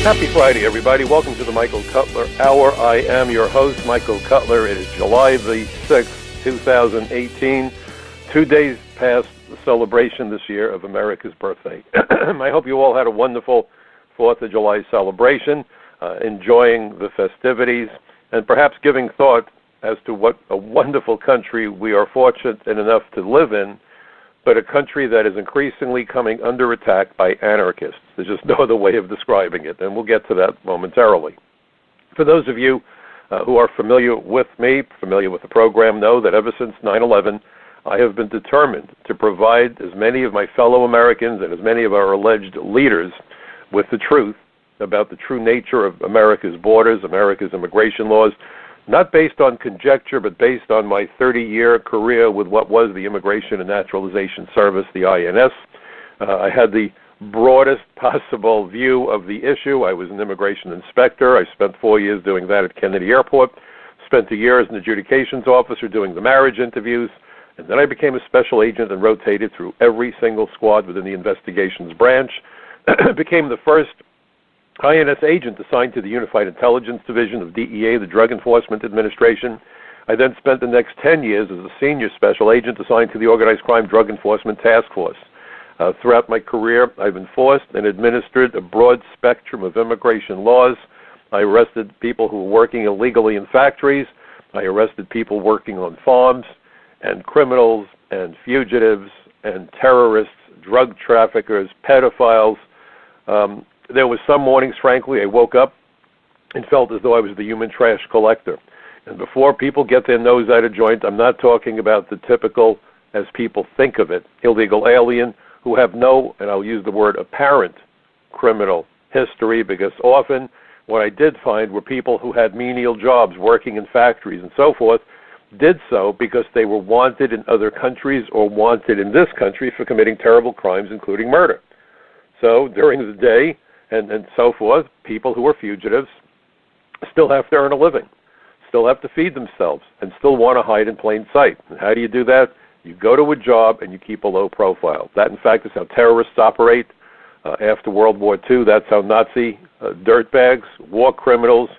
Happy Friday, everybody. Welcome to the Michael Cutler Hour. I am your host, Michael Cutler. It is July the 6th, 2018, 2 days past the celebration this year of America's birthday. I hope you all had a wonderful 4th of July celebration, enjoying the festivities, and perhaps giving thought as to what a wonderful country we are fortunate enough to live in, but a country that is increasingly coming under attack by anarchists. There's just no other way of describing it, and we'll get to that momentarily. For those of you who are familiar with me, familiar with the program, know that ever since 9/11, I have been determined to provide as many of my fellow Americans and as many of our alleged leaders with the truth about the true nature of America's borders, America's immigration laws, not based on conjecture, but based on my 30-year career with what was the Immigration and Naturalization Service, the INS. I had the broadest possible view of the issue. I was an immigration inspector. I spent 4 years doing that at Kennedy Airport, spent a year as an adjudications officer doing the marriage interviews, and then I became a special agent and rotated through every single squad within the investigations branch, became the first INS agent assigned to the Unified Intelligence Division of DEA, the Drug Enforcement Administration. I then spent the next 10 years as a senior special agent assigned to the Organized Crime Drug Enforcement Task Force. Throughout my career, I've enforced and administered a broad spectrum of immigration laws. I arrested people who were working illegally in factories. I arrested people working on farms, and criminals, and fugitives, and terrorists, drug traffickers, pedophiles. There was some mornings, frankly, I woke up and felt as though I was the human trash collector. And before people get their nose out of joint, I'm not talking about the typical, as people think of it, illegal alien who have no, and I'll use the word apparent, criminal history, because often what I did find were people who had menial jobs working in factories and so forth, did so because they were wanted in other countries or wanted in this country for committing terrible crimes, including murder. So during the day, and so forth, people who are fugitives still have to earn a living, still have to feed themselves, and still want to hide in plain sight. And how do you do that? You go to a job and you keep a low profile. That, in fact, is how terrorists operate. After World War II, that's how Nazi dirtbags, war criminals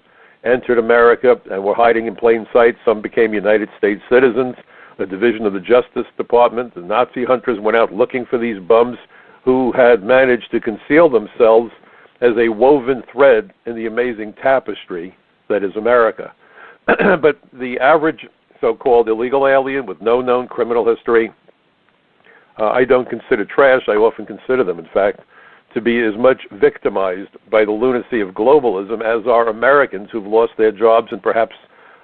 entered America and were hiding in plain sight. Some became United States citizens. A division of the Justice Department, the Nazi hunters went out looking for these bums who had managed to conceal themselves as a woven thread in the amazing tapestry that is America. But the average so-called illegal alien with no known criminal history, I don't consider trash. I often consider them, in fact, to be as much victimized by the lunacy of globalism as are Americans who've lost their jobs and perhaps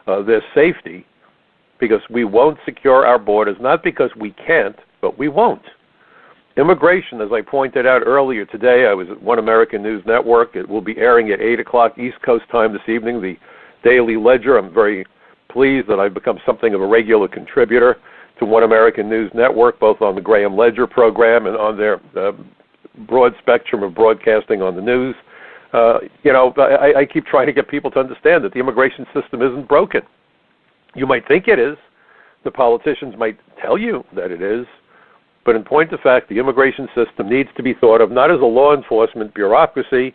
their safety because we won't secure our borders, not because we can't, but we won't. Immigration, as I pointed out earlier today, I was at One American News Network. It will be airing at 8 o'clock East Coast time this evening, the Daily Ledger. I'm very pleased that I've become something of a regular contributor to One American News Network, both on the Graham Ledger program and on their broad spectrum of broadcasting on the news. I keep trying to get people to understand that the immigration system isn't broken. You might think it is. The politicians might tell you that it is. But in point of fact, the immigration system needs to be thought of not as a law enforcement bureaucracy,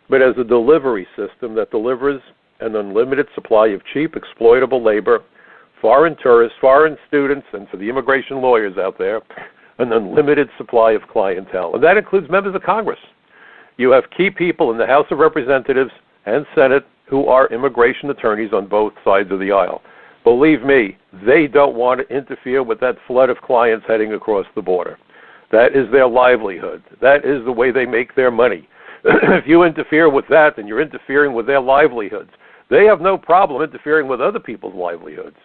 but as a delivery system that delivers an unlimited supply of cheap, exploitable labor, foreign tourists, foreign students, and for the immigration lawyers out there, an unlimited supply of clientele. And that includes members of Congress. You have key people in the House of Representatives and Senate who are immigration attorneys on both sides of the aisle. Believe me, they don't want to interfere with that flood of clients heading across the border. That is their livelihood. That is the way they make their money. If you interfere with that, then you're interfering with their livelihoods. They have no problem interfering with other people's livelihoods.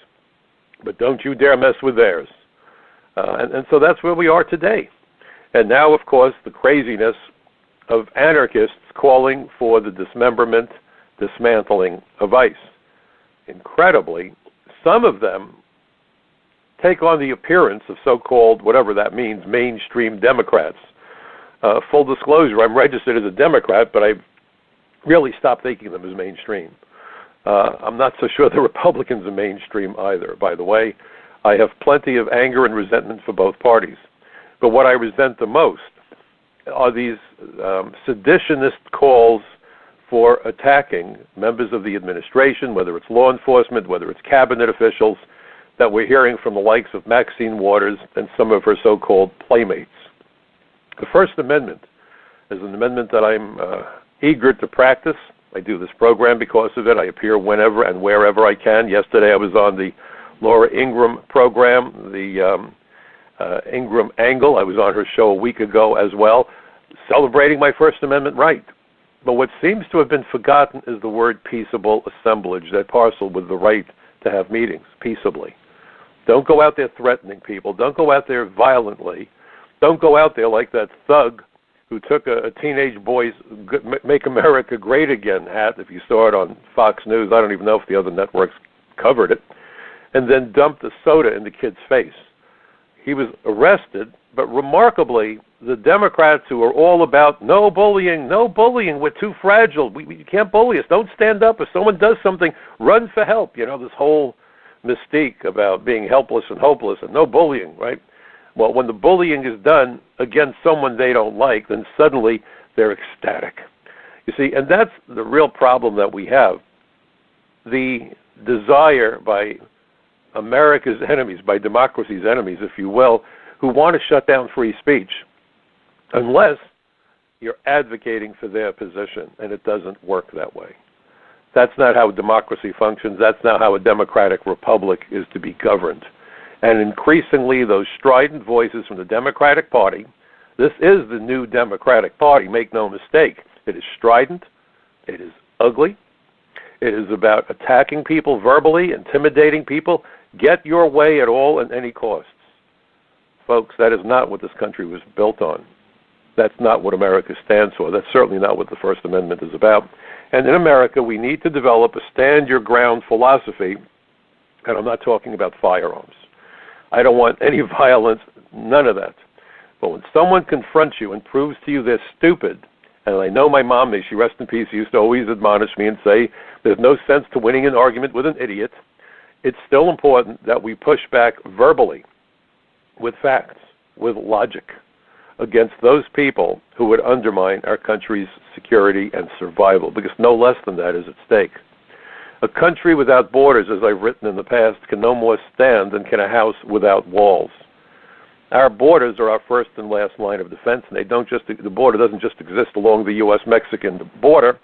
But don't you dare mess with theirs. And so that's where we are today. And now, of course, the craziness of anarchists calling for the dismemberment, dismantling of ICE. Incredibly, some of them take on the appearance of so-called, whatever that means, mainstream Democrats. Full disclosure, I'm registered as a Democrat, but I've really stopped thinking of them as mainstream. I'm not so sure the Republicans are mainstream either, by the way. I have plenty of anger and resentment for both parties. But what I resent the most are these seditionist calls for attacking members of the administration, whether it's law enforcement, whether it's cabinet officials, that we're hearing from the likes of Maxine Waters and some of her so-called playmates. The First Amendment is an amendment that I'm eager to practice. I do this program because of it. I appear whenever and wherever I can. Yesterday I was on the Laura Ingraham program, the Ingraham Angle. I was on her show a week ago as well, celebrating my First Amendment right. But what seems to have been forgotten is the word peaceable assemblage, that parcel with the right to have meetings peaceably. Don't go out there threatening people. Don't go out there violently. Don't go out there like that thug who took a teenage boy's Make America Great Again hat, if you saw it on Fox News. I don't even know if the other networks covered it, and then dumped the soda in the kid's face. He was arrested, but remarkably, the Democrats who are all about no bullying, we're too fragile, you can't bully us, don't stand up. If someone does something, run for help. You know, this whole mystique about being helpless and hopeless and no bullying, right? Well, when the bullying is done against someone they don't like, then suddenly they're ecstatic. You see, and that's the real problem that we have. The desire by America's enemies, by democracy's enemies, if you will, who want to shut down free speech, unless you're advocating for their position, and it doesn't work that way. That's not how democracy functions. That's not how a democratic republic is to be governed. And increasingly, those strident voices from the Democratic Party, this is the new Democratic Party, make no mistake. It is strident. It is ugly. It is about attacking people verbally, intimidating people. Get your way at all and any costs. Folks, that is not what this country was built on. That's not what America stands for. That's certainly not what the First Amendment is about. And in America, we need to develop a stand-your-ground philosophy, and I'm not talking about firearms. I don't want any violence, none of that. But when someone confronts you and proves to you they're stupid, and I know my mom, may she rest in peace, used to always admonish me and say, there's no sense to winning an argument with an idiot, it's still important that we push back verbally, with facts, with logic, against those people who would undermine our country's security and survival, because no less than that is at stake. A country without borders, as I've written in the past, can no more stand than can a house without walls. Our borders are our first and last line of defense, and the border doesn't just exist along the U.S.-Mexican border,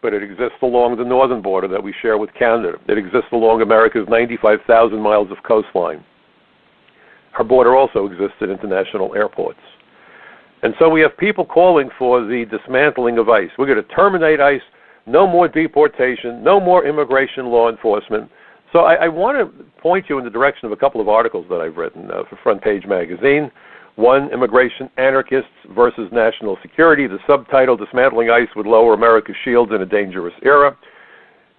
but it exists along the northern border that we share with Canada. It exists along America's 95,000 miles of coastline. Our border also exists at international airports. And so we have people calling for the dismantling of ICE. We're going to terminate ICE, no more deportation, no more immigration law enforcement. So I want to point you in the direction of a couple of articles that I've written for Front Page Magazine. One, Immigration Anarchists versus National Security. The subtitle, Dismantling ICE Would Lower America's Shields in a Dangerous Era.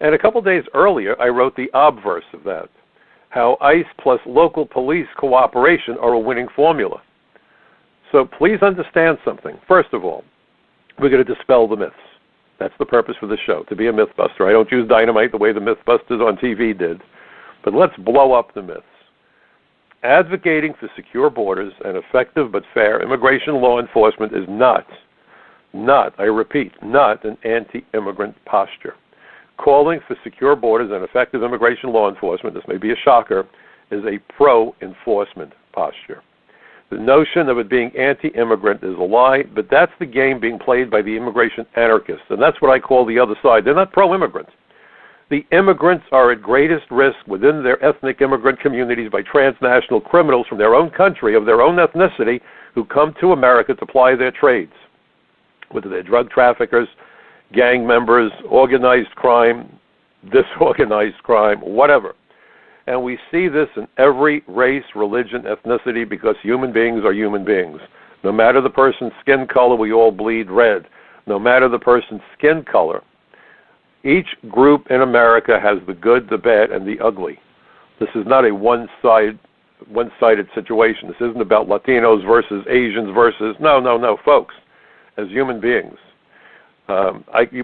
And a couple days earlier, I wrote the obverse of that, how ICE plus local police cooperation are a winning formula. So please understand something. First of all, we're going to dispel the myths. That's the purpose for the show, to be a mythbuster. I don't use dynamite the way the mythbusters on TV did, but let's blow up the myths. Advocating for secure borders and effective but fair immigration law enforcement is not, I repeat, not an anti-immigrant posture. Calling for secure borders and effective immigration law enforcement, this may be a shocker, is a pro-enforcement posture. The notion of it being anti-immigrant is a lie, but that's the game being played by the immigration anarchists, and that's what I call the other side. They're not pro-immigrant. The immigrants are at greatest risk within their ethnic immigrant communities by transnational criminals from their own country, of their own ethnicity, who come to America to ply their trades, whether they're drug traffickers, gang members, organized crime, disorganized crime, whatever. And we see this in every race, religion, ethnicity, because human beings are human beings. No matter the person's skin color, we all bleed red. No matter the person's skin color, each group in America has the good, the bad, and the ugly. This is not a one-sided situation. This isn't about Latinos versus Asians versus... No, folks. As human beings,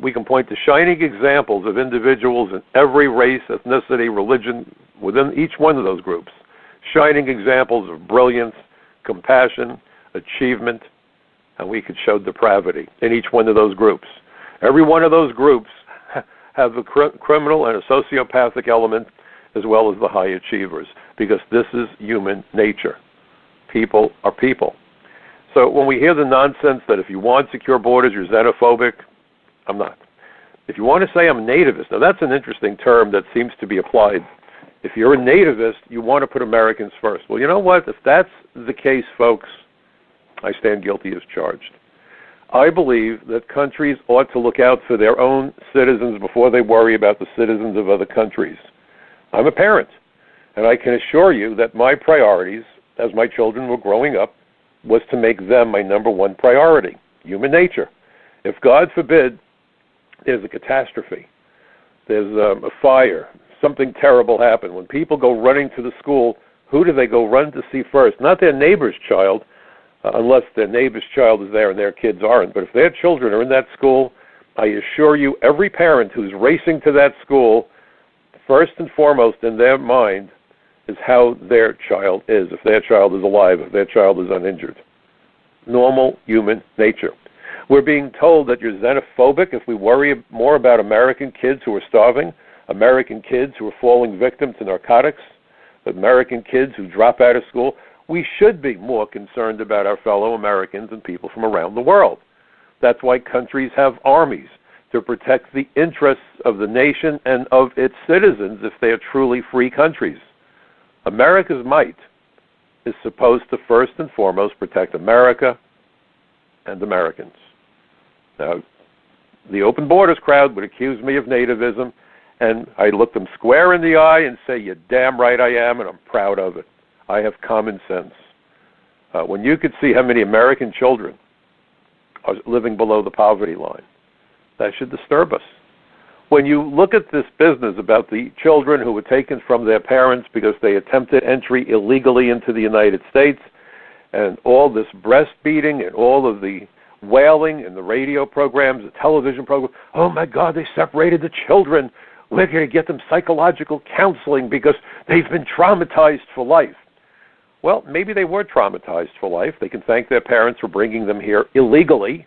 we can point to shining examples of individuals in every race, ethnicity, religion, within each one of those groups. Shining examples of brilliance, compassion, achievement, and we could show depravity in each one of those groups. Every one of those groups have a criminal and a sociopathic element as well as the high achievers, because this is human nature. People are people. So when we hear the nonsense that if you want secure borders, you're xenophobic, I'm not. If you want to say I'm nativist, now that's an interesting term that seems to be applied. If you're a nativist, you want to put Americans first. Well, you know what? If that's the case, folks, I stand guilty as charged. I believe that countries ought to look out for their own citizens before they worry about the citizens of other countries. I'm a parent, and I can assure you that my priorities, as my children were growing up, was to make them my number one priority, human nature. If, God forbid, there's a catastrophe, there's a fire, something terrible happened, when people go running to the school, who do they go run to see first? Not their neighbor's child, unless their neighbor's child is there and their kids aren't. But if their children are in that school, I assure you, every parent who's racing to that school, first and foremost in their mind is how their child is, if their child is alive, if their child is uninjured. Normal human nature. We're being told that you're xenophobic if we worry more about American kids who are starving, American kids who are falling victim to narcotics, American kids who drop out of school. We should be more concerned about our fellow Americans and people from around the world. That's why countries have armies, to protect the interests of the nation and of its citizens if they are truly free countries. America's might is supposed to first and foremost protect America and Americans. Now, the open borders crowd would accuse me of nativism, and I look them square in the eye and say, you're damn right I am, and I'm proud of it. I have common sense. When you could see how many American children are living below the poverty line, that should disturb us. When you look at this business about the children who were taken from their parents because they attempted entry illegally into the United States, and all this breastfeeding and all of the wailing in the radio programs, the television programs, oh my God, they separated the children. We're going to get them psychological counseling because they've been traumatized for life. Well, maybe they were traumatized for life. They can thank their parents for bringing them here illegally.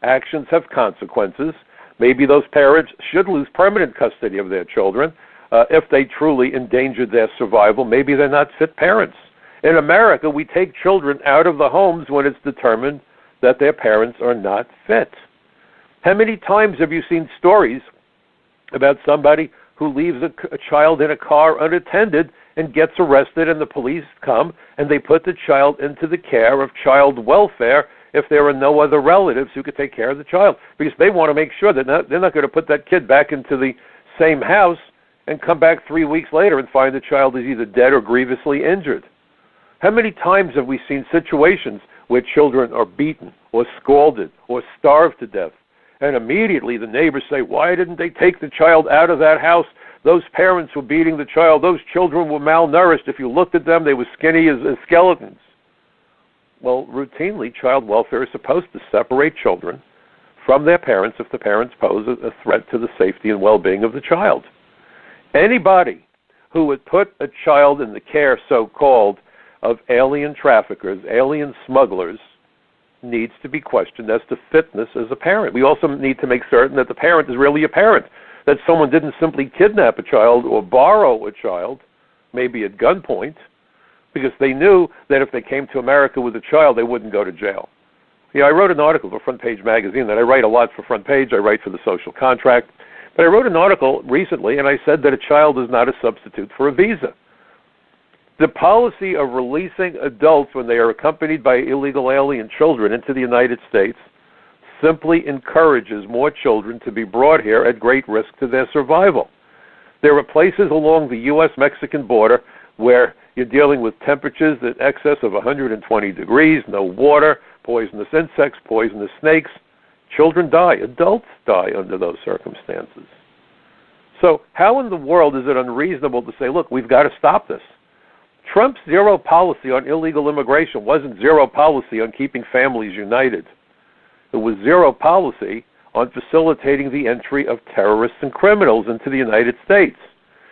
Actions have consequences. Maybe those parents should lose permanent custody of their children if they truly endangered their survival. Maybe they're not fit parents. In America, we take children out of the homes when it's determined that their parents are not fit. How many times have you seen stories about somebody who leaves a child in a car unattended and gets arrested, and the police come and they put the child into the care of child welfare if there are no other relatives who could take care of the child, because they want to make sure that they're not going to put that kid back into the same house and come back 3 weeks later and find the child is either dead or grievously injured. How many times have we seen situations where children are beaten or scalded or starved to death, and immediately the neighbors say, why didn't they take the child out of that house? Those parents were beating the child. Those children were malnourished. If you looked at them, they were skinny as skeletons. Well, routinely, child welfare is supposed to separate children from their parents if the parents pose a threat to the safety and well-being of the child. Anybody who would put a child in the care, so-called, of alien traffickers, alien smugglers, needs to be questioned as to fitness as a parent. We also need to make certain that the parent is really a parent, that someone didn't simply kidnap a child or borrow a child, maybe at gunpoint, because they knew that if they came to America with a child, they wouldn't go to jail. I wrote an article for Front Page Magazine, that I write a lot for Front Page. I write for the Social Contract. But I wrote an article recently, and I said that a child is not a substitute for a visa. The policy of releasing adults when they are accompanied by illegal alien children into the United States simply encourages more children to be brought here at great risk to their survival. There are places along the U.S.-Mexican border where you're dealing with temperatures in excess of 120 degrees, no water, poisonous insects, poisonous snakes. Children die. Adults die under those circumstances. So how in the world is it unreasonable to say, look, we've got to stop this? Trump's zero policy on illegal immigration wasn't zero policy on keeping families united. It was zero policy on facilitating the entry of terrorists and criminals into the United States.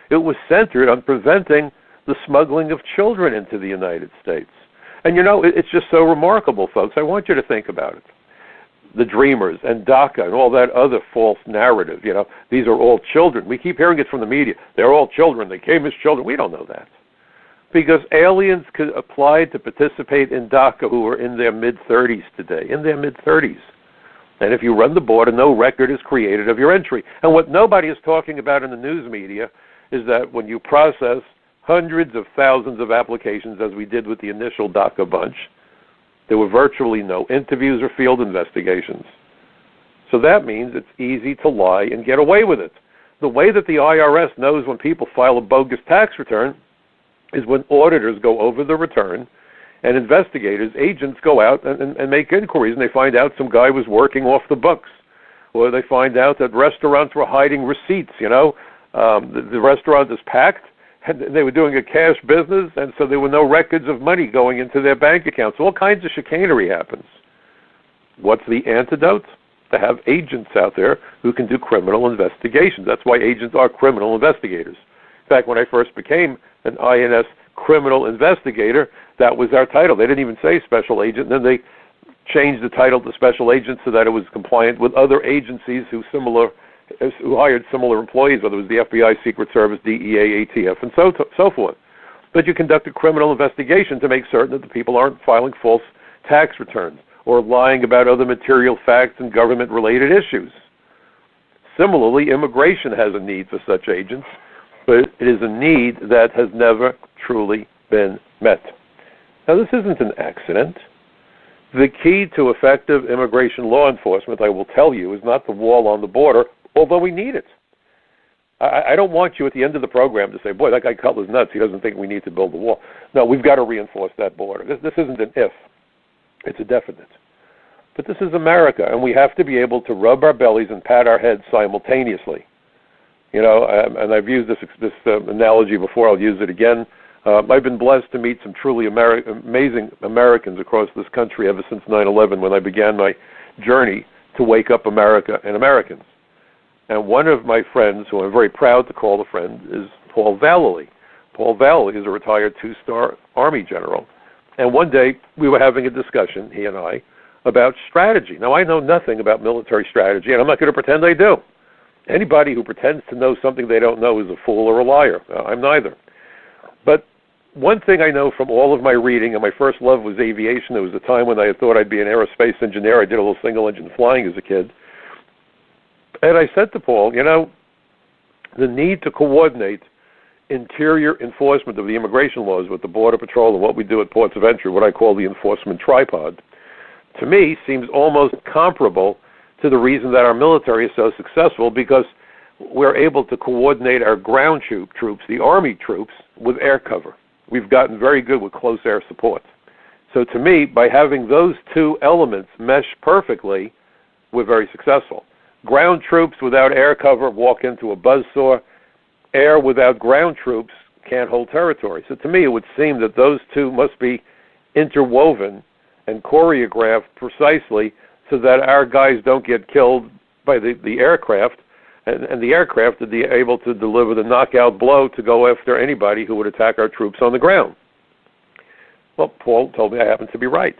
It was centered on preventing the smuggling of children into the United States. And it's just so remarkable, folks. I want you to think about it. the Dreamers and DACA and all that other false narrative. You know, these are all children. We keep hearing it from the media. They're all children. They came as children. We don't know that. Because aliens could apply to participate in DACA who are in their mid-30s today, in their mid-30s. And if you run the border, no record is created of your entry. And what nobody is talking about in the news media is that when you process hundreds of thousands of applications, as we did with the initial DACA bunch, there were virtually no interviews or field investigations. So that means it's easy to lie and get away with it. The way that the IRS knows when people file a bogus tax return is when auditors go over the return and investigators, agents go out and make inquiries, and they find out some guy was working off the books. Or they find out that restaurants were hiding receipts, you know. The restaurant is packed, and they were doing a cash business, and so there were no records of money going into their bank accounts. All kinds of chicanery happens. What's the antidote? To have agents out there who can do criminal investigations. That's why agents are criminal investigators. In fact, when I first became an INS criminal investigator, that was our title. They didn't even say special agent. And then they changed the title to special agent so that it was compliant with other agencies who hired similar employees, whether it was the FBI, Secret Service, DEA, ATF, and so forth. But you conduct a criminal investigation to make certain that the people aren't filing false tax returns or lying about other material facts and government-related issues. Similarly, immigration has a need for such agents, but it is a need that has never truly been met. Now, this isn't an accident. The key to effective immigration law enforcement, I will tell you, is not the wall on the border, although we need it. I don't want you at the end of the program to say, boy, that guy Cutler's nuts. He doesn't think we need to build a wall. No, we've got to reinforce that border. This isn't an if. It's a definite. But this is America, and we have to be able to rub our bellies and pat our heads simultaneously. You know, and I've used this analogy before. I'll use it again. I've been blessed to meet some truly amazing Americans across this country ever since 9/11, when I began my journey to wake up America and Americans. And one of my friends, who I'm very proud to call a friend, is Paul Vallely. Paul Vallely is a retired 2-star Army general. And one day we were having a discussion, he and I, about strategy. Now, I know nothing about military strategy, and I'm not going to pretend I do. Anybody who pretends to know something they don't know is a fool or a liar. I'm neither. But one thing I know from all of my reading, and my first love was aviation. There was a time when I had thought I'd be an aerospace engineer. I did a little single-engine flying as a kid. And I said to Paul, you know, the need to coordinate interior enforcement of the immigration laws with the Border Patrol and what we do at ports of entry, what I call the enforcement tripod, to me seems almost comparable to the reason that our military is so successful, because we're able to coordinate our ground troops, the Army troops, with air cover. We've gotten very good with close air support. So to me, by having those two elements mesh perfectly, we're very successful. Ground troops without air cover walk into a buzzsaw. Air without ground troops can't hold territory. So to me, it would seem that those two must be interwoven and choreographed precisely so that our guys don't get killed by the aircraft, and the aircraft would be able to deliver the knockout blow to go after anybody who would attack our troops on the ground. Well, Paul told me I happen to be right.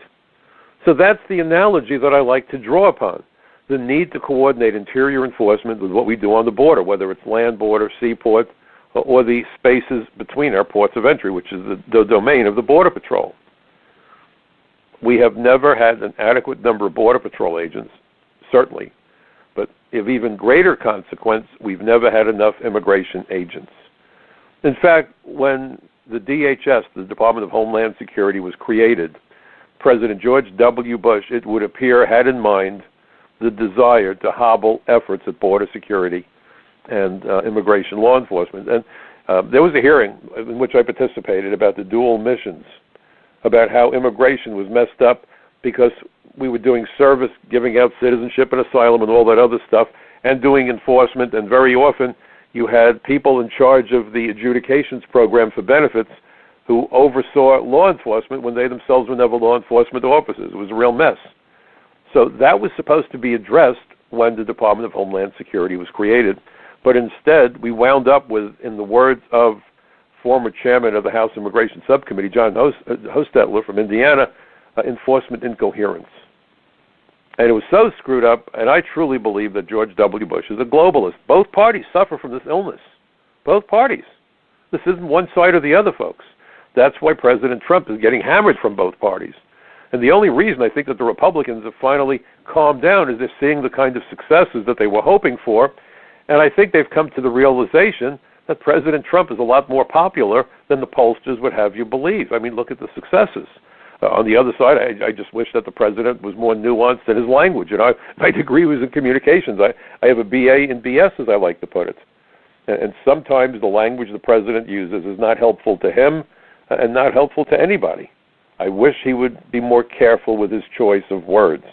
So that's the analogy that I like to draw upon. The need to coordinate interior enforcement with what we do on the border, whether it's land border, seaport, or the spaces between our ports of entry, which is the domain of the Border Patrol. We have never had an adequate number of Border Patrol agents, certainly, but of even greater consequence, we've never had enough immigration agents. In fact, when the DHS, the Department of Homeland Security, was created, President George W. Bush, it would appear, had in mind the desire to hobble efforts at border security and immigration law enforcement. And there was a hearing in which I participated about the dual missions, about how immigration was messed up because we were doing service, giving out citizenship and asylum and all that other stuff, and doing enforcement, and very often you had people in charge of the adjudications program for benefits who oversaw law enforcement when they themselves were never law enforcement officers. It was a real mess. So that was supposed to be addressed when the Department of Homeland Security was created, but instead we wound up with, in the words of former chairman of the House Immigration Subcommittee, John Hostetler from Indiana, enforcement incoherence. And it was so screwed up, and I truly believe that George W. Bush is a globalist. Both parties suffer from this illness. Both parties. This isn't one side or the other, folks. That's why President Trump is getting hammered from both parties. And the only reason I think that the Republicans have finally calmed down is they're seeing the kind of successes that they were hoping for. And I think they've come to the realization that President Trump is a lot more popular than the pollsters would have you believe. I mean, look at the successes. On the other side, I just wish that the president was more nuanced in his language. And my degree was in communications. I have a BA in BS, as I like to put it. And sometimes the language the president uses is not helpful to him and not helpful to anybody. I wish he would be more careful with his choice of words.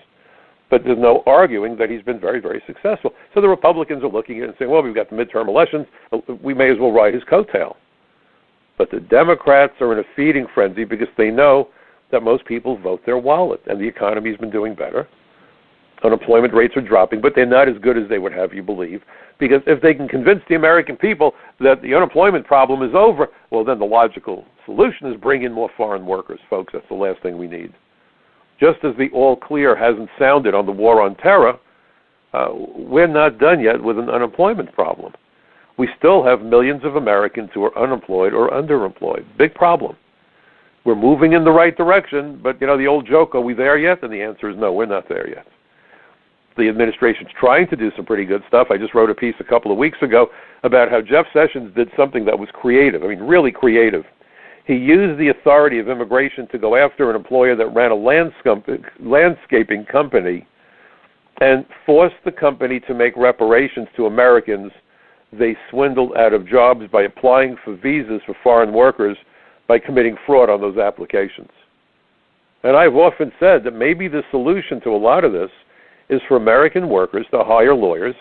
But there's no arguing that he's been very, very successful. So the Republicans are looking at it and saying, well, we've got the midterm elections. We may as well ride his coattail. But the Democrats are in a feeding frenzy because they know that most people vote their wallet, and the economy's been doing better. Unemployment rates are dropping, but they're not as good as they would have you believe. Because if they can convince the American people that the unemployment problem is over, well, then the logical solution is bring in more foreign workers, folks. That's the last thing we need. Just as the all clear hasn't sounded on the war on terror, we're not done yet with an unemployment problem. We still have millions of Americans who are unemployed or underemployed. Big problem. We're moving in the right direction, but, the old joke, are we there yet? And the answer is no, we're not there yet. The administration's trying to do some pretty good stuff. I just wrote a piece a couple of weeks ago about how Jeff Sessions did something that was creative. I mean, really creative. He used the authority of immigration to go after an employer that ran a landscaping company and forced the company to make reparations to Americans they swindled out of jobs by applying for visas for foreign workers by committing fraud on those applications. And I've often said that maybe the solution to a lot of this is for American workers to hire lawyers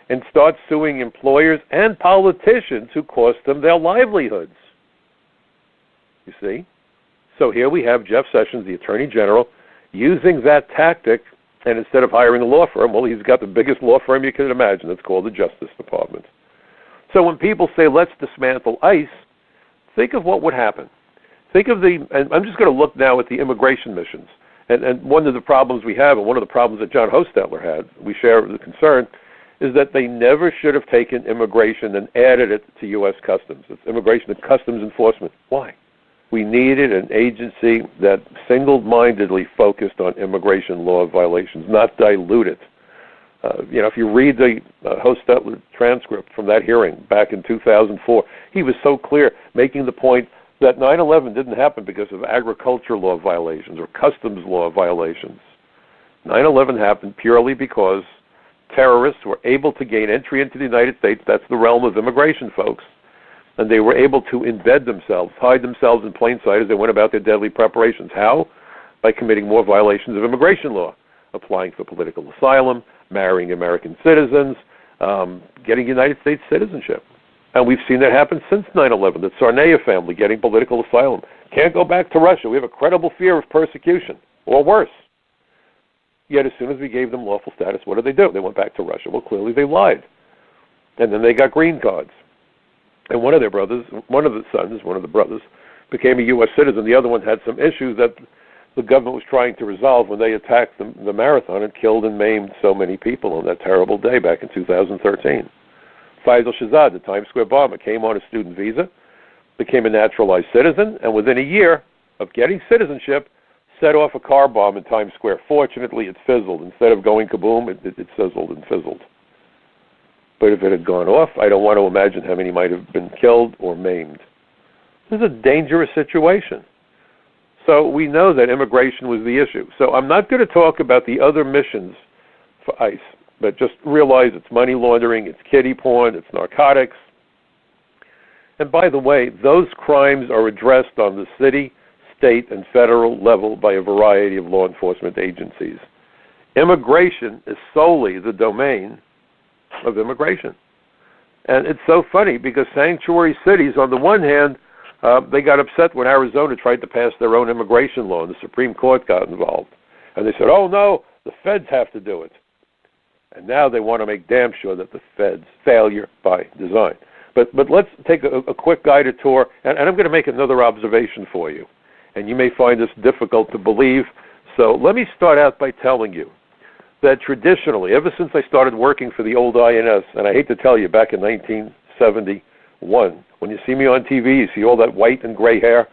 and start suing employers and politicians who cost them their livelihoods. You see? So here we have Jeff Sessions, the Attorney General, using that tactic, and instead of hiring a law firm, well, he's got the biggest law firm you can imagine. It's called the Justice Department. So when people say, let's dismantle ICE, think of what would happen. Think of and I'm just going to look now at the immigration missions. And one of the problems we have, and one of the problems that John Hostetler had, we share the concern, is that they never should have taken immigration and added it to U.S. Customs. It's Immigration and Customs Enforcement. Why? We needed an agency that single-mindedly focused on immigration law violations, not dilute it. If you read the Hostetler transcript from that hearing back in 2004, he was so clear, making the point that 9/11 didn't happen because of agriculture law violations or customs law violations. 9/11 happened purely because terrorists were able to gain entry into the United States. That's the realm of immigration, folks. And they were able to embed themselves, hide themselves in plain sight as they went about their deadly preparations. How? By committing more violations of immigration law, applying for political asylum, marrying American citizens, getting United States citizenship. And we've seen that happen since 9/11, the Tsarnaev family getting political asylum. Can't go back to Russia. We have a credible fear of persecution, or worse. Yet as soon as we gave them lawful status, what did they do? They went back to Russia. Well, clearly they lied. And then they got green cards. And one of their brothers, one of the brothers, became a U.S. citizen. The other one had some issues that the government was trying to resolve when they attacked the marathon and killed and maimed so many people on that terrible day back in 2013. Faisal Shahzad, the Times Square bomber, came on a student visa, became a naturalized citizen, and within a year of getting citizenship, set off a car bomb in Times Square. Fortunately, it fizzled. Instead of going kaboom, it sizzled and fizzled. But if it had gone off, I don't want to imagine how many might have been killed or maimed. This is a dangerous situation. So we know that immigration was the issue. So I'm not going to talk about the other missions for ICE, but just realize it's money laundering, it's kiddie porn, it's narcotics. And by the way, those crimes are addressed on the city, state, and federal level by a variety of law enforcement agencies. Immigration is solely the domain of immigration. And it's so funny because sanctuary cities, on the one hand, they got upset when Arizona tried to pass their own immigration law and the Supreme Court got involved. And they said, oh no, the feds have to do it. And now they want to make damn sure that the feds failure by design. But let's take a quick guided tour, and I'm going to make another observation for you. And you may find this difficult to believe. So let me start out by telling you that traditionally, ever since I started working for the old INS, and I hate to tell you, back in 1971, when you see me on TV, you see all that white and gray hair.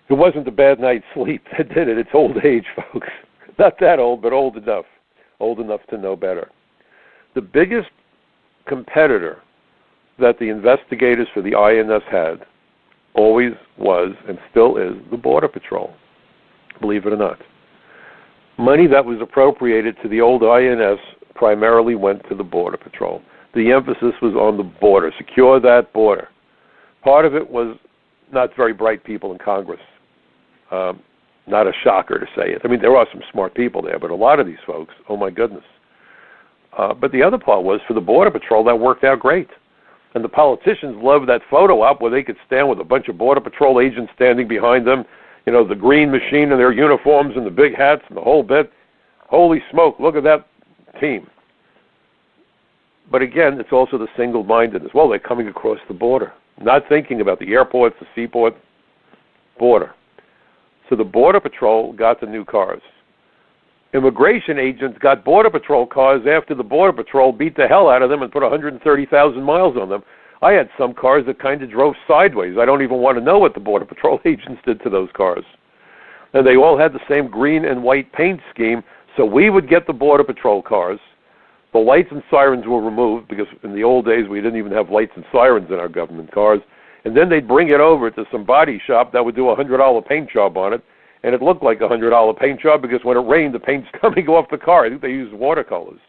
It wasn't a bad night's sleep that did it. It's old age, folks. Not that old, but old enough to know better. The biggest competitor that the investigators for the INS had always was and still is the Border Patrol, believe it or not. Money that was appropriated to the old INS primarily went to the Border Patrol. The emphasis was on the border, secure that border. Part of it was not very bright people in Congress. Not a shocker to say it. I mean, there are some smart people there, but a lot of these folks, oh my goodness. But the other part was, for the Border Patrol, that worked out great. And the politicians loved that photo op where they could stand with a bunch of Border Patrol agents standing behind them, you know, the green machine in their uniforms and the big hats and the whole bit. Holy smoke, look at that team. But again, it's also the single-mindedness. Well, they're coming across the border, not thinking about the airports, the seaport, border. So the Border Patrol got the new cars. Immigration agents got Border Patrol cars after the Border Patrol beat the hell out of them and put 130,000 miles on them. I had some cars that kind of drove sideways. I don't even want to know what the Border Patrol agents did to those cars. And they all had the same green and white paint scheme, so we would get the Border Patrol cars. The lights and sirens were removed because in the old days we didn't even have lights and sirens in our government cars. And then they'd bring it over to some body shop that would do a $100 paint job on it. And it looked like a $100 paint job because when it rained, the paint's coming off the car. I think they used watercolors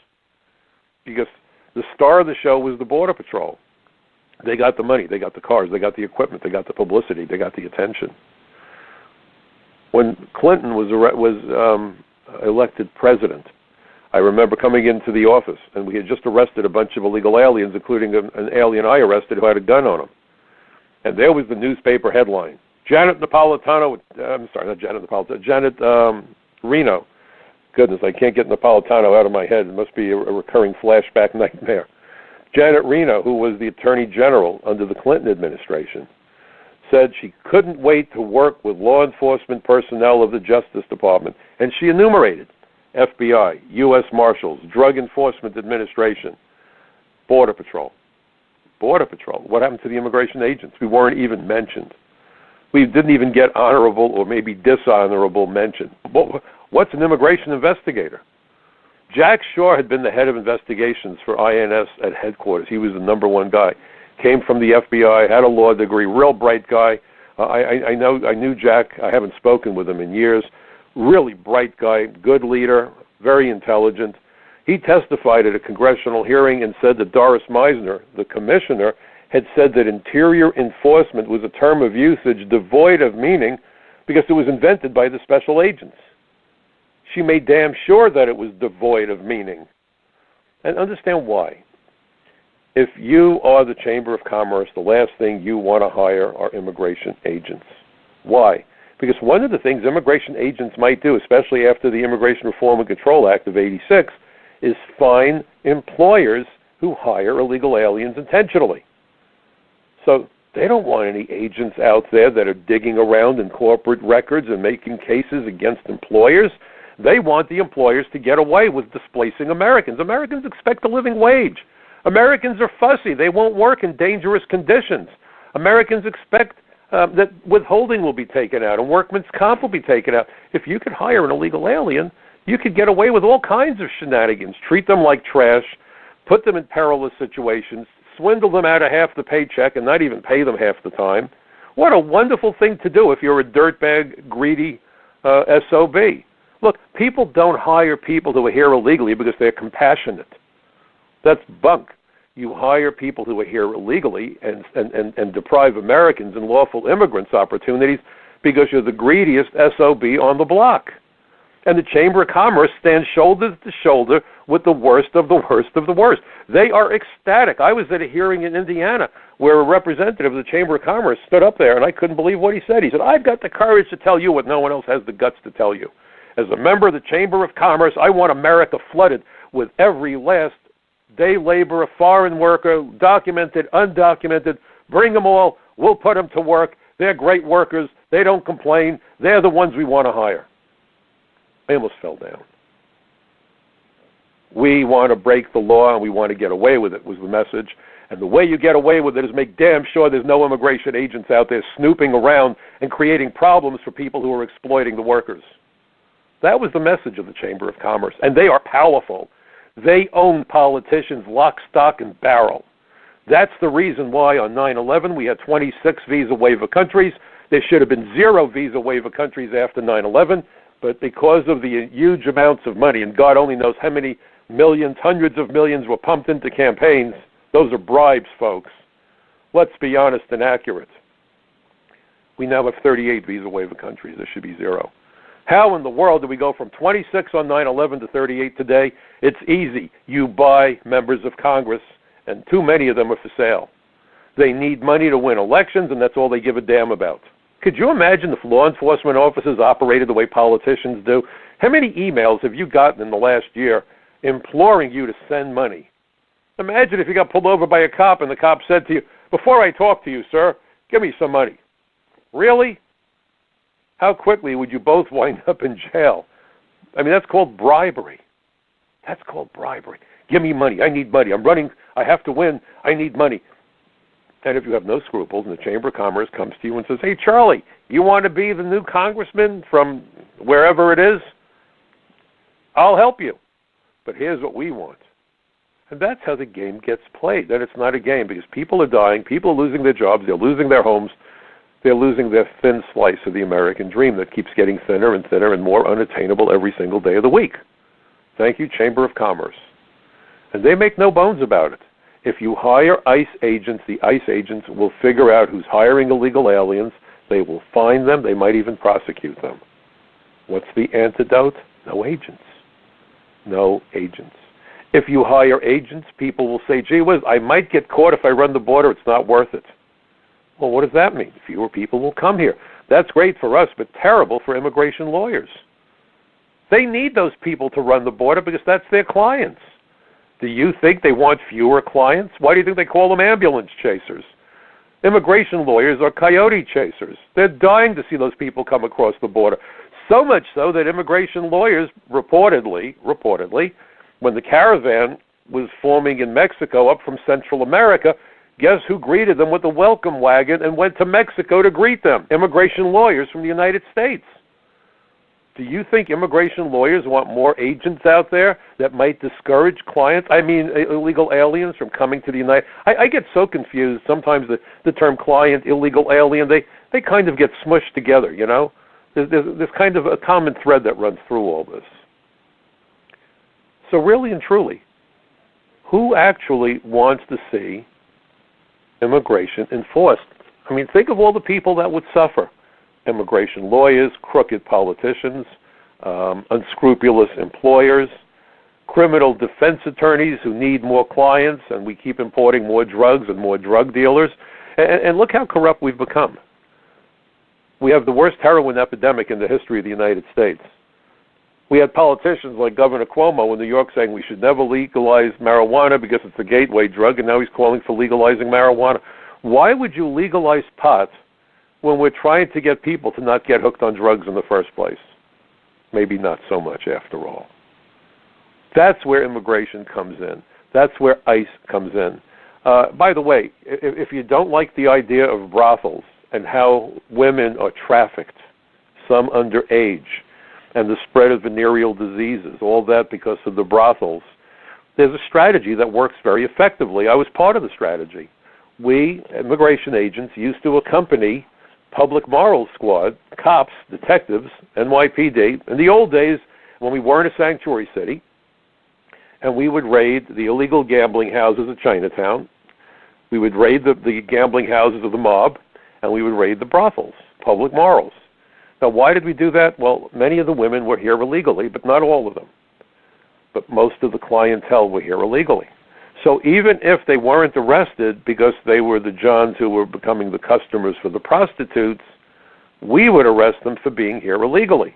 because the star of the show was the Border Patrol. They got the money, they got the cars, they got the equipment, they got the publicity, they got the attention. When Clinton was elected president, I remember coming into the office, and we had just arrested a bunch of illegal aliens, including an alien I arrested who had a gun on him. And there was the newspaper headline. Janet Reno. Goodness, I can't get Napolitano out of my head. It must be a recurring flashback nightmare. Janet Reno, who was the Attorney General under the Clinton administration, said she couldn't wait to work with law enforcement personnel of the Justice Department. And she enumerated FBI, U.S. Marshals, Drug Enforcement Administration, Border Patrol. Border Patrol. What happened to the immigration agents? We weren't even mentioned. We didn't even get honorable or maybe dishonorable mention. What's an immigration investigator? Jack Shaw had been the head of investigations for INS at headquarters. He was the #1 guy. Came from the FBI, had a law degree, real bright guy. I knew Jack. I haven't spoken with him in years. Really bright guy, good leader, very intelligent. He testified at a congressional hearing and said that Doris Meisner, the commissioner, had said that interior enforcement was a term of usage devoid of meaning because it was invented by the special agents. She made damn sure that it was devoid of meaning. And understand why. If you are the Chamber of Commerce, the last thing you want to hire are immigration agents. Why? Because one of the things immigration agents might do, especially after the Immigration Reform and Control Act of '86, is fine employers who hire illegal aliens intentionally. So they don't want any agents out there that are digging around in corporate records and making cases against employers. They want the employers to get away with displacing Americans. Americans expect a living wage. Americans are fussy. They won't work in dangerous conditions. Americans expect that withholding will be taken out and workman's comp will be taken out. If you could hire an illegal alien, you could get away with all kinds of shenanigans, treat them like trash, put them in perilous situations, swindle them out of half the paycheck and not even pay them half the time. What a wonderful thing to do if you're a dirtbag, greedy SOB. Look, people don't hire people who are here illegally because they're compassionate. That's bunk. You hire people who are here illegally and deprive Americans and lawful immigrants opportunities because you're the greediest SOB on the block. And the Chamber of Commerce stands shoulder to shoulder with the worst of the worst of the worst. They are ecstatic. I was at a hearing in Indiana where a representative of the Chamber of Commerce stood up there, and I couldn't believe what he said. He said, I've got the courage to tell you what no one else has the guts to tell you. As a member of the Chamber of Commerce, I want America flooded with every last day laborer, foreign worker, documented, undocumented. Bring them all. We'll put them to work. They're great workers. They don't complain. They're the ones we want to hire. I almost fell down. We want to break the law and we want to get away with it, was the message. And the way you get away with it is make damn sure there's no immigration agents out there snooping around and creating problems for people who are exploiting the workers. That was the message of the Chamber of Commerce. And they are powerful. They own politicians lock, stock, and barrel. That's the reason why on 9/11 we had 26 visa waiver countries. There should have been 0 visa waiver countries after 9/11, but because of the huge amounts of money, and God only knows how many millions, hundreds of millions were pumped into campaigns, those are bribes, folks. Let's be honest and accurate. We now have 38 visa waiver countries. There should be 0. How in the world do we go from 26 on 9/11 to 38 today? It's easy. You buy members of Congress, and too many of them are for sale. They need money to win elections, and that's all they give a damn about. Could you imagine if law enforcement officers operated the way politicians do? How many emails have you gotten in the last year imploring you to send money? Imagine if you got pulled over by a cop and the cop said to you, "Before I talk to you, sir, give me some money." Really? How quickly would you both wind up in jail? I mean, that's called bribery. That's called bribery. Give me money. I need money. I'm running. I have to win. I need money. And if you have no scruples and the Chamber of Commerce comes to you and says, "Hey, Charlie, you want to be the new congressman from wherever it is? I'll help you. But here's what we want." And that's how the game gets played. Then it's not a game because people are dying. People are losing their jobs. They're losing their homes. They're losing their thin slice of the American dream that keeps getting thinner and thinner and more unattainable every single day of the week. Thank you, Chamber of Commerce. And they make no bones about it. If you hire ICE agents, the ICE agents will figure out who's hiring illegal aliens. They will find them. They might even prosecute them. What's the antidote? No agents. No agents. If you hire agents, people will say, "Gee whiz, I might get caught if I run the border. It's not worth it." Well, what does that mean? Fewer people will come here. That's great for us, but terrible for immigration lawyers. They need those people to run the border because that's their clients. Do you think they want fewer clients? Why do you think they call them ambulance chasers? Immigration lawyers are coyote chasers. They're dying to see those people come across the border. So much so that immigration lawyers reportedly, when the caravan was forming in Mexico up from Central America, guess who greeted them with a welcome wagon and went to Mexico to greet them? Immigration lawyers from the United States. Do you think immigration lawyers want more agents out there that might discourage illegal aliens from coming to the United States? I get so confused. Sometimes the term client, illegal alien, they kind of get smushed together, you know? There's kind of a common thread that runs through all this. So really and truly, who actually wants to see immigration enforced? I mean, think of all the people that would suffer. Immigration lawyers, crooked politicians, unscrupulous employers, criminal defense attorneys who need more clients, and we keep importing more drugs and more drug dealers. And look how corrupt we've become. We have the worst heroin epidemic in the history of the United States. We had politicians like Governor Cuomo in New York saying we should never legalize marijuana because it's a gateway drug, and now he's calling for legalizing marijuana. Why would you legalize pot when we're trying to get people to not get hooked on drugs in the first place? Maybe not so much after all. That's where immigration comes in. That's where ICE comes in. By the way, if you don't like the idea of brothels and how women are trafficked, some underage, and the spread of venereal diseases, all that because of the brothels, there's a strategy that works very effectively. I was part of the strategy. We, immigration agents, used to accompany public morals squad, cops, detectives, NYPD, in the old days when we weren't a sanctuary city, and we would raid the illegal gambling houses of Chinatown. We would raid the gambling houses of the mob, and we would raid the brothels, public morals. Now, why did we do that? Well, many of the women were here illegally, but not all of them. But most of the clientele were here illegally. So even if they weren't arrested because they were the Johns who were becoming the customers for the prostitutes, we would arrest them for being here illegally.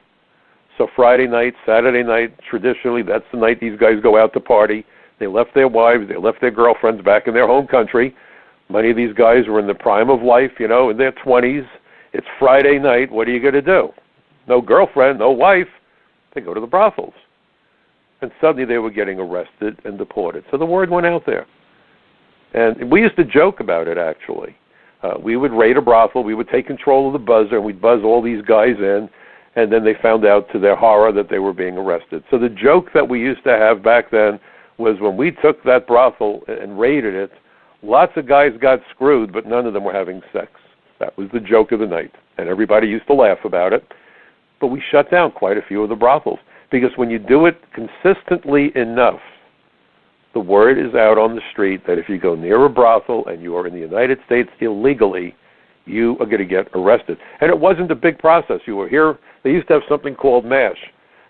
So Friday night, Saturday night, traditionally, that's the night these guys go out to party. They left their wives, they left their girlfriends back in their home country. Many of these guys were in the prime of life, you know, in their 20s. It's Friday night. What are you going to do? No girlfriend, no wife. They go to the brothels. and suddenly they were getting arrested and deported. So the word went out there. And we used to joke about it, actually. We would raid a brothel, we would take control of the buzzer, and we'd buzz all these guys in, and then they found out to their horror that they were being arrested. So the joke that we used to have back then was when we took that brothel and raided it, lots of guys got screwed, but none of them were having sex. That was the joke of the night, and everybody used to laugh about it. But we shut down quite a few of the brothels, because when you do it consistently enough, the word is out on the street that if you go near a brothel and you are in the United States illegally, you are going to get arrested. And it wasn't a big process. You were here. They used to have something called MASH.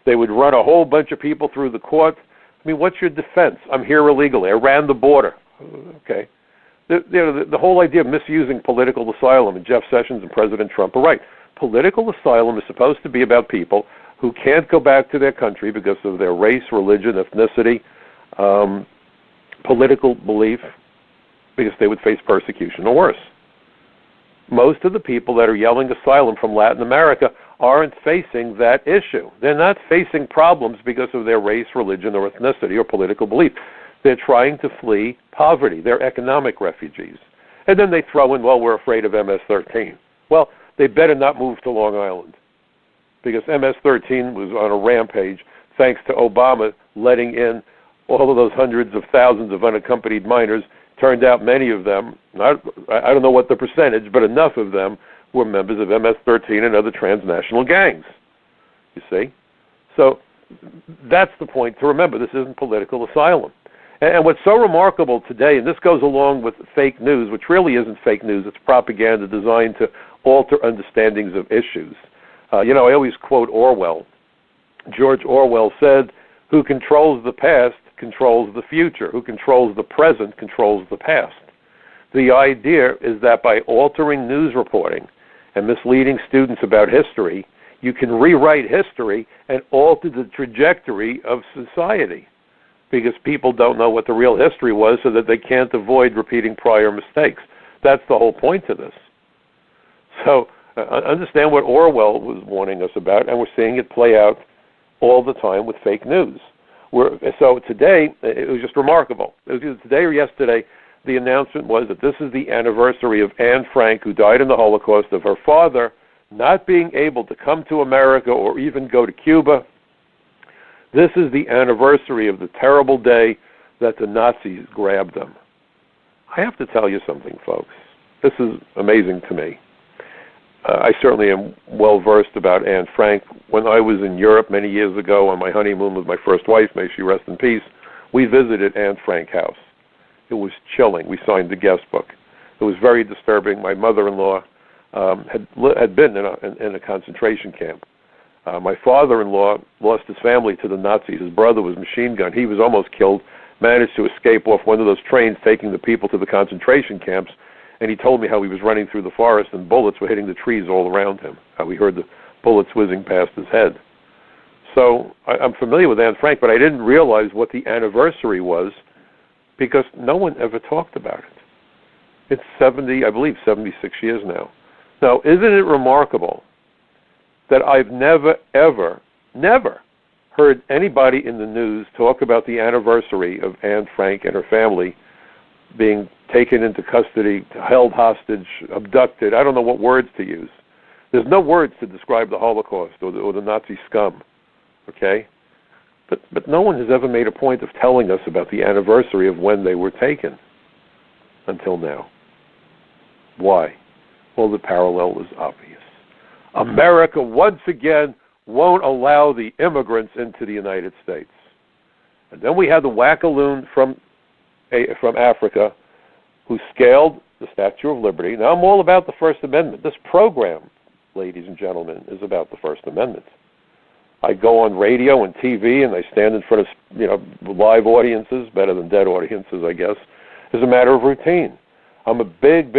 They would run a whole bunch of people through the court. I mean, what's your defense? I'm here illegally. I ran the border. Okay. The whole idea of misusing political asylum, and Jeff Sessions and President Trump are right. Political asylum is supposed to be about people who can't go back to their country because of their race, religion, ethnicity, political belief, because they would face persecution or worse. Most of the people that are yelling asylum from Latin America aren't facing that issue. They're not facing problems because of their race, religion, or ethnicity or political belief. They're trying to flee poverty. They're economic refugees. And then they throw in, well, we're afraid of MS-13. Well, they better not move to Long Island, because MS-13 was on a rampage thanks to Obama letting in all of those hundreds of thousands of unaccompanied minors. Turned out many of them, I don't know what the percentage, but enough of them were members of MS-13 and other transnational gangs, you see. So that's the point to remember. This isn't political asylum. And what's so remarkable today, and this goes along with fake news, which really isn't fake news, it's propaganda designed to alter understandings of issues. I always quote Orwell. George Orwell said, "Who controls the past controls the future. Who controls the present controls the past." The idea is that by altering news reporting and misleading students about history, you can rewrite history and alter the trajectory of society, because people don't know what the real history was, so that they can't avoid repeating prior mistakes. That's the whole point to this. So understand what Orwell was warning us about, and we're seeing it play out all the time with fake news. So today, it was just remarkable. It was either today or yesterday, the announcement was that this is the anniversary of Anne Frank, who died in the Holocaust, of her father not being able to come to America or even go to Cuba. This is the anniversary of the terrible day that the Nazis grabbed them. I have to tell you something, folks. This is amazing to me. I certainly am well-versed about Anne Frank. When I was in Europe many years ago on my honeymoon with my first wife, may she rest in peace, we visited Anne Frank House. It was chilling. We signed the guest book. It was very disturbing. My mother-in-law had been in a concentration camp. My father-in-law lost his family to the Nazis. His brother was machine gunned. He was almost killed, managed to escape off one of those trains taking the people to the concentration camps. And he told me how he was running through the forest and bullets were hitting the trees all around him, how he heard the bullets whizzing past his head. So I'm familiar with Anne Frank, but I didn't realize what the anniversary was, because no one ever talked about it. It's 76 years now. Now, isn't it remarkable that I've never, ever, never heard anybody in the news talk about the anniversary of Anne Frank and her family being taken into custody, held hostage, abducted. I don't know what words to use. There's no words to describe the Holocaust or the Nazi scum, okay? But no one has ever made a point of telling us about the anniversary of when they were taken until now. Why? Well, the parallel is obvious. America, once again, won't allow the immigrants into the United States. And then we had the wackaloon from Africa who scaled the Statue of Liberty. Now, I'm all about the First Amendment. This program, ladies and gentlemen, is about the First Amendment. I go on radio and TV, and I stand in front of live audiences, better than dead audiences, I guess, as a matter of routine. I'm a big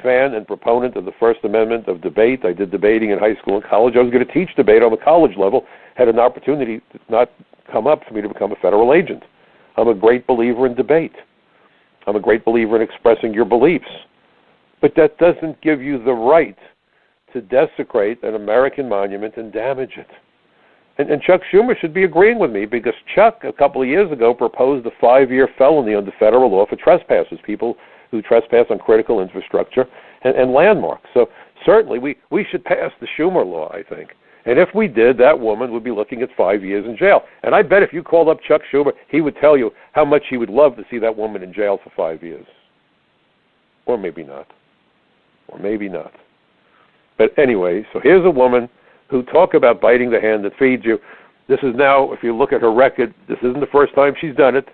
fan and proponent of the First Amendment, of debate. I did debating in high school and college. I was going to teach debate on the college level, had an opportunity to not come up for me to become a federal agent. I'm a great believer in debate. I'm a great believer in expressing your beliefs. But that doesn't give you the right to desecrate an American monument and damage it. And Chuck Schumer should be agreeing with me, because Chuck, a couple of years ago, proposed a 5-year felony under federal law for trespassers, people who trespass on critical infrastructure and landmarks. So certainly we should pass the Schumer law, I think. And if we did, that woman would be looking at 5 years in jail. And I bet if you called up Chuck Schumer, he would tell you how much he would love to see that woman in jail for 5 years. Or maybe not. Or maybe not. But anyway, so here's a woman who talk about biting the hand that feeds you. This is now, if you look at her record, this isn't the first time she's done it.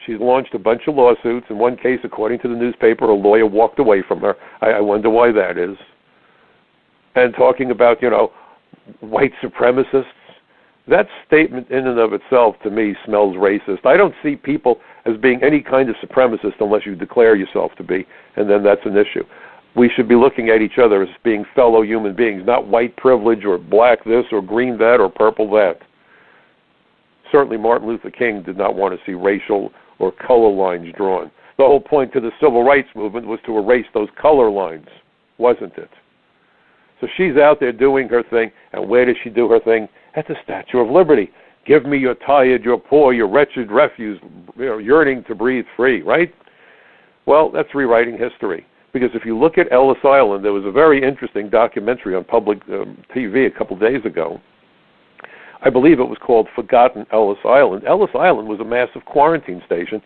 She's launched a bunch of lawsuits. In one case, according to the newspaper, her lawyer walked away from her. I wonder why that is. And talking about, white supremacists. That statement in and of itself, to me, smells racist. I don't see people as being any kind of supremacist unless you declare yourself to be, and then that's an issue. We should be looking at each other as being fellow human beings, not white privilege or black this or green that or purple that. Certainly Martin Luther King did not want to see racial or color lines drawn. The whole point to the civil rights movement was to erase those color lines, wasn't it? So she's out there doing her thing, and where does she do her thing? At the Statue of Liberty. Give me your tired, your poor, your wretched refuse, yearning to breathe free, right? Well, that's rewriting history. Because if you look at Ellis Island, there was a very interesting documentary on public TV a couple days ago. I believe it was called Forgotten Ellis Island. Ellis Island was a massive quarantine station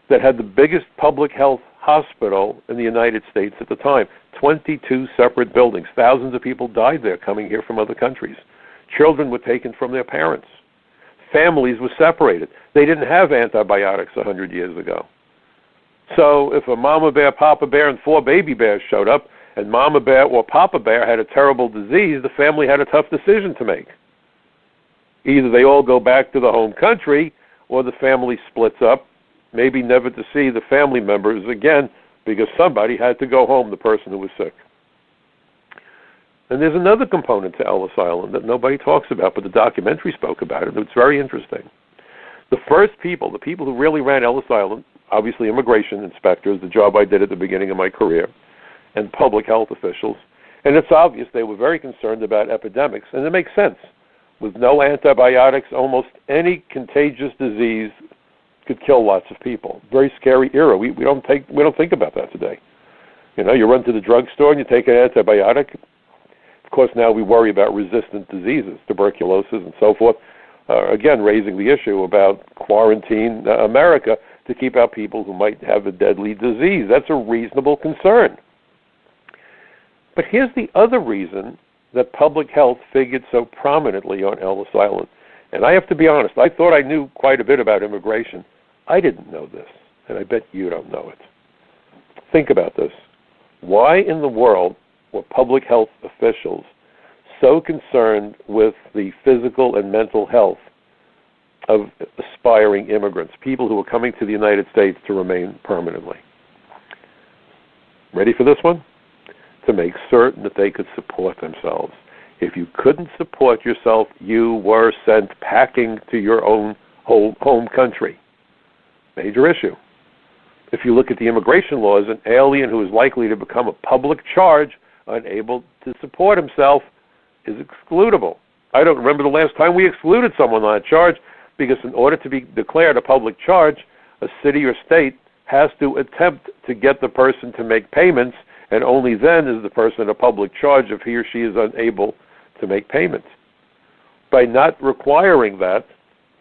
that had the biggest public health hospital in the United States at the time. 22 separate buildings. Thousands of people died there coming here from other countries. Children were taken from their parents. Families were separated. They didn't have antibiotics 100 years ago. So if a mama bear, papa bear, and 4 baby bears showed up, and mama bear or papa bear had a terrible disease, the family had a tough decision to make. Either they all go back to the home country, or the family splits up, maybe never to see the family members again, because somebody had to go home, the person who was sick. And there's another component to Ellis Island that nobody talks about, but the documentary spoke about it, and it's very interesting. The first people, the people who really ran Ellis Island, obviously immigration inspectors, the job I did at the beginning of my career, and public health officials, and it's obvious they were very concerned about epidemics, and it makes sense. With no antibiotics, almost any contagious disease could kill lots of people. Very scary era. We don't think about that today. You run to the drugstore and you take an antibiotic. Of course, now we worry about resistant diseases, tuberculosis and so forth. Again, raising the issue about quarantine America to keep out people who might have a deadly disease. That's a reasonable concern. But here's the other reason that public health figured so prominently on Ellis Island. And I have to be honest, I thought I knew quite a bit about immigration. I didn't know this, and I bet you don't know it. Think about this. Why in the world were public health officials so concerned with the physical and mental health of aspiring immigrants, people who are coming to the United States to remain permanently? Ready for this one? To make certain that they could support themselves. If you couldn't support yourself, you were sent packing to your own home country. Major issue. If you look at the immigration laws, an alien who is likely to become a public charge, unable to support himself, is excludable. I don't remember the last time we excluded someone on that charge, because in order to be declared a public charge, a city or state has to attempt to get the person to make payments, and only then is the person a public charge if he or she is unable to make payments. By not requiring that,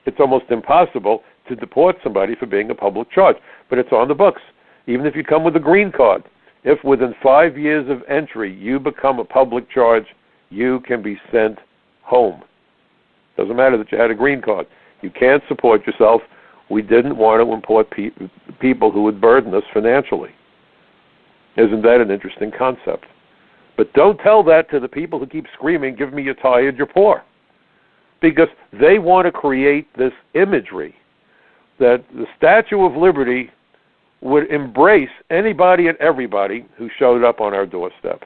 it's almost impossible to deport somebody for being a public charge. But it's on the books. Even if you come with a green card, if within 5 years of entry you become a public charge, you can be sent home. Doesn't matter that you had a green card. You can't support yourself. We didn't want to import people who would burden us financially. Isn't that an interesting concept? But don't tell that to the people who keep screaming, give me your tired, you're poor. Because they want to create this imagery that the Statue of Liberty would embrace anybody and everybody who showed up on our doorstep.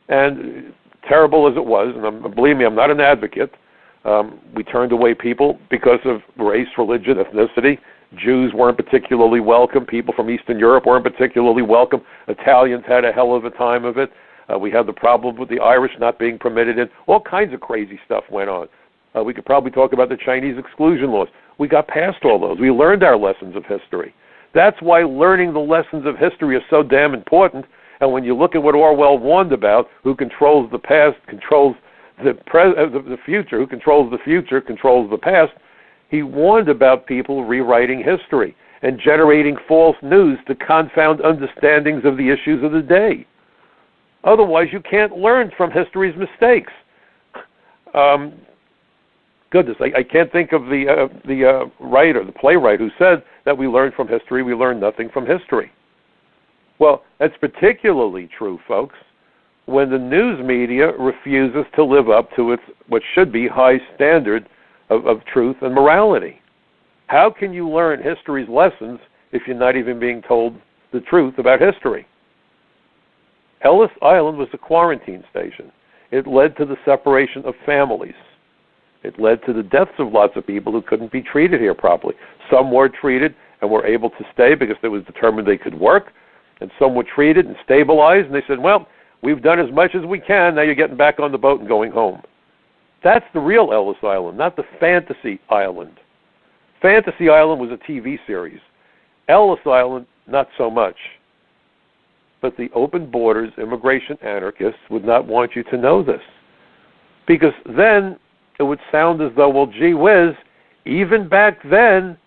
And terrible as it was, and believe me, I'm not an advocate, we turned away people because of race, religion, ethnicity. Jews weren't particularly welcome. People from Eastern Europe weren't particularly welcome. Italians had a hell of a time of it. We had the problem with the Irish not being permitted in. All kinds of crazy stuff went on. We could probably talk about the Chinese exclusion laws. We got past all those. We learned our lessons of history. That's why learning the lessons of history is so damn important. And when you look at what Orwell warned about, who controls the past, controls the future, who controls the future, controls the past, he warned about people rewriting history and generating false news to confound understandings of the issues of the day. Otherwise, you can't learn from history's mistakes. Goodness, I can't think of the writer, the playwright, who said that we learn from history, we learn nothing from history. Well, that's particularly true, folks, when the news media refuses to live up to its what should be high standard of truth and morality. How can you learn history's lessons if you're not even being told the truth about history? Ellis Island was a quarantine station. It led to the separation of families. It led to the deaths of lots of people who couldn't be treated here properly. Some were treated and were able to stay because it was determined they could work, and some were treated and stabilized, and they said, well, we've done as much as we can, now you're getting back on the boat and going home. That's the real Ellis Island, not the fantasy island. Fantasy Island was a TV series. Ellis Island, not so much. But the open borders immigration anarchists would not want you to know this, because then it would sound as though, well, gee whiz, even back then,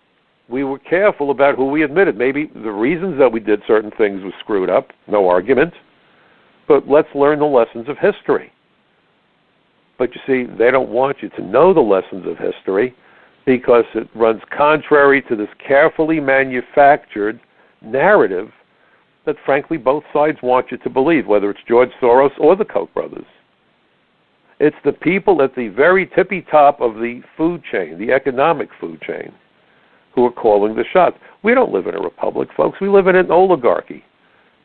we were careful about who we admitted. Maybe the reasons that we did certain things was screwed up, no argument, but let's learn the lessons of history. But you see, they don't want you to know the lessons of history because it runs contrary to this carefully manufactured narrative that, frankly, both sides want you to believe, whether it's George Soros or the Koch brothers. It's the people at the very tippy top of the food chain, the economic food chain, who are calling the shots. We don't live in a republic, folks. We live in an oligarchy.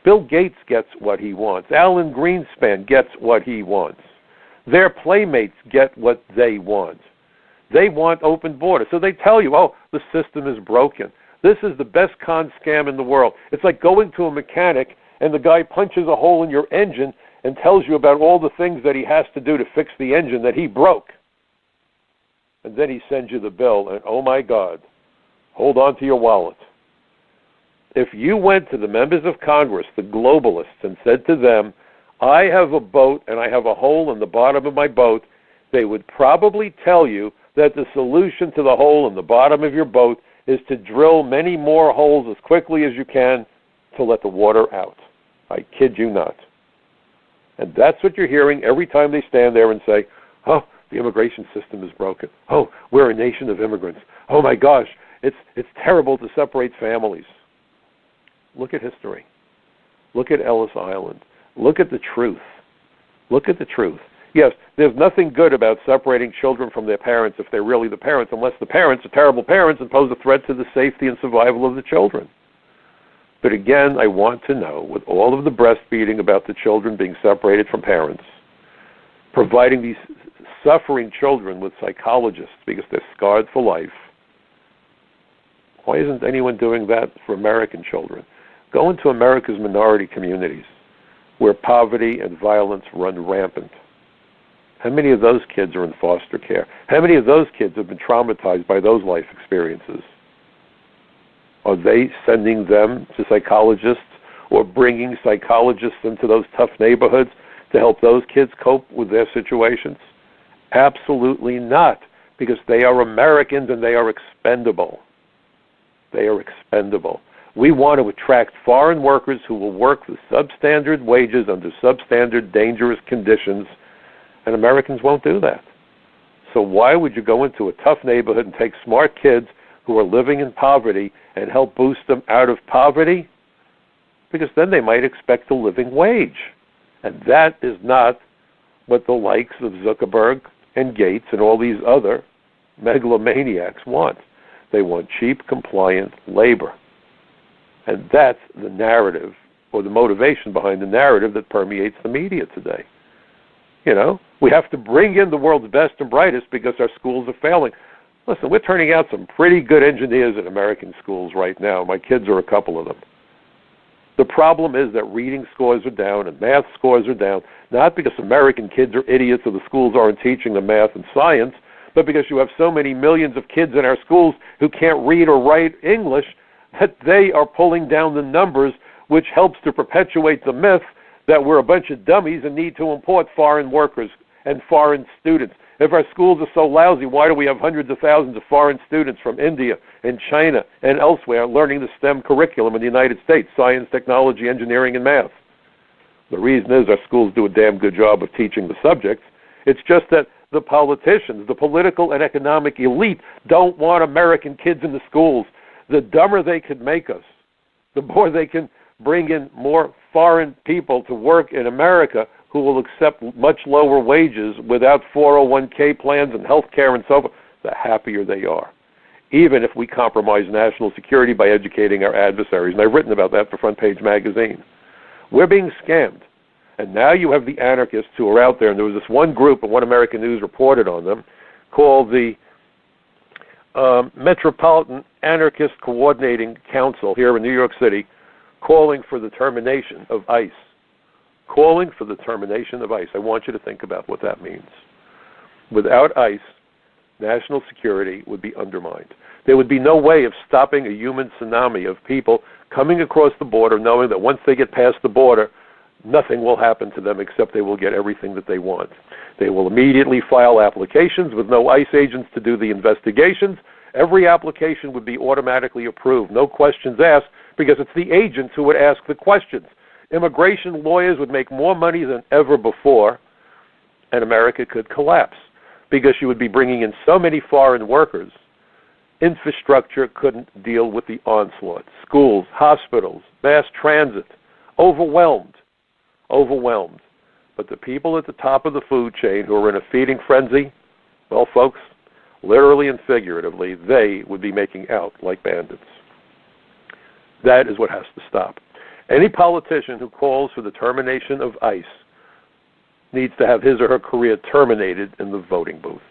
Bill Gates gets what he wants. Alan Greenspan gets what he wants. Their playmates get what they want. They want open borders. So they tell you, oh, the system is broken. This is the best con scam in the world. It's like going to a mechanic and the guy punches a hole in your engine and tells you about all the things that he has to do to fix the engine that he broke. And then he sends you the bill, and oh my God, hold on to your wallet. If you went to the members of Congress, the globalists, and said to them, I have a boat and I have a hole in the bottom of my boat, they would probably tell you that the solution to the hole in the bottom of your boat is to drill many more holes as quickly as you can to let the water out. I kid you not. And that's what you're hearing every time they stand there and say, oh, the immigration system is broken. Oh, we're a nation of immigrants. Oh my gosh, it's terrible to separate families. Look at history. Look at Ellis Island. Look at the truth. Look at the truth. Yes, there's nothing good about separating children from their parents if they're really the parents, unless the parents are terrible parents and pose a threat to the safety and survival of the children. But again, I want to know, with all of the breastfeeding about the children being separated from parents, providing these suffering children with psychologists because they're scarred for life, why isn't anyone doing that for American children? Go into America's minority communities where poverty and violence run rampant. How many of those kids are in foster care? How many of those kids have been traumatized by those life experiences? Are they sending them to psychologists or bringing psychologists into those tough neighborhoods to help those kids cope with their situations? Absolutely not, because they are Americans and they are expendable. They are expendable. We want to attract foreign workers who will work for substandard wages under substandard, dangerous conditions, and Americans won't do that. So why would you go into a tough neighborhood and take smart kids who are living in poverty and help boost them out of poverty? Because then they might expect a living wage. And that is not what the likes of Zuckerberg and Gates and all these other megalomaniacs want. They want cheap, compliant labor. And that's the narrative, or the motivation behind the narrative that permeates the media today. You know, we have to bring in the world's best and brightest because our schools are failing. Listen, we're turning out some pretty good engineers in American schools right now. My kids are a couple of them. The problem is that reading scores are down and math scores are down, not because American kids are idiots or the schools aren't teaching them math and science, but because you have so many millions of kids in our schools who can't read or write English that they are pulling down the numbers, which helps to perpetuate the myth that we're a bunch of dummies and need to import foreign workers and foreign students. If our schools are so lousy, why do we have hundreds of thousands of foreign students from India and China and elsewhere learning the STEM curriculum in the United States, science, technology, engineering, and math? The reason is our schools do a damn good job of teaching the subjects. It's just that the politicians, the political and economic elite, don't want American kids in the schools. The dumber they can make us, the more they can bring in more foreign people to work in America who will accept much lower wages without 401k plans and health care and so forth, the happier they are. Even if we compromise national security by educating our adversaries. And I've written about that for Front Page Magazine. We're being scammed. And now you have the anarchists who are out there, and there was this one group, and One American News reported on them, called the Metropolitan Anarchist Coordinating Council here in New York City, calling for the termination of ICE. Calling for the termination of ICE. I want you to think about what that means. Without ICE, national security would be undermined. There would be no way of stopping a human tsunami of people coming across the border knowing that once they get past the border, nothing will happen to them except they will get everything that they want. They will immediately file applications with no ICE agents to do the investigations. Every application would be automatically approved, no questions asked, because it's the agents who would ask the questions. Immigration lawyers would make more money than ever before, and America could collapse because you would be bringing in so many foreign workers. Infrastructure couldn't deal with the onslaught. Schools, hospitals, mass transit, overwhelmed. But the people at the top of the food chain who are in a feeding frenzy, well, folks, literally and figuratively, they would be making out like bandits. That is what has to stop. Any politician who calls for the termination of ICE needs to have his or her career terminated in the voting booth.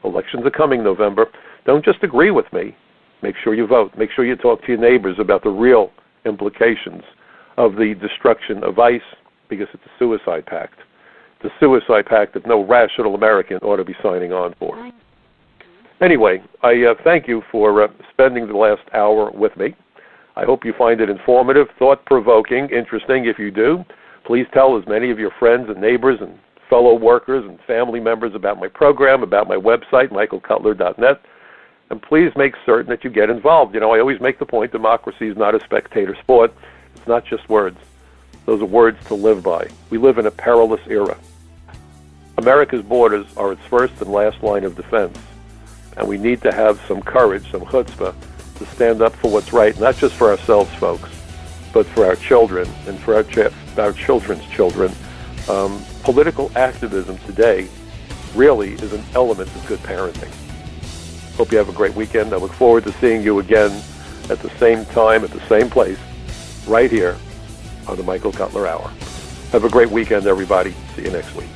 Elections are coming November. Don't just agree with me. Make sure you vote. Make sure you talk to your neighbors about the real implications of the destruction of ICE, because it's a suicide pact. It's a suicide pact that no rational American ought to be signing on for. Anyway, I thank you for spending the last hour with me. I hope you find it informative, thought-provoking, interesting. If you do, please tell as many of your friends and neighbors and fellow workers and family members about my program, about my website, michaelcutler.net, and please make certain that you get involved. You know, I always make the point, democracy is not a spectator sport. It's not just words. Those are words to live by. We live in a perilous era. America's borders are its first and last line of defense, and we need to have some courage, some chutzpah, to stand up for what's right, not just for ourselves, folks, but for our children and for our children's children. Political activism today really is an element of good parenting. Hope you have a great weekend. I look forward to seeing you again at the same time, at the same place, right here on the Michael Cutler Hour. Have a great weekend, everybody. See you next week.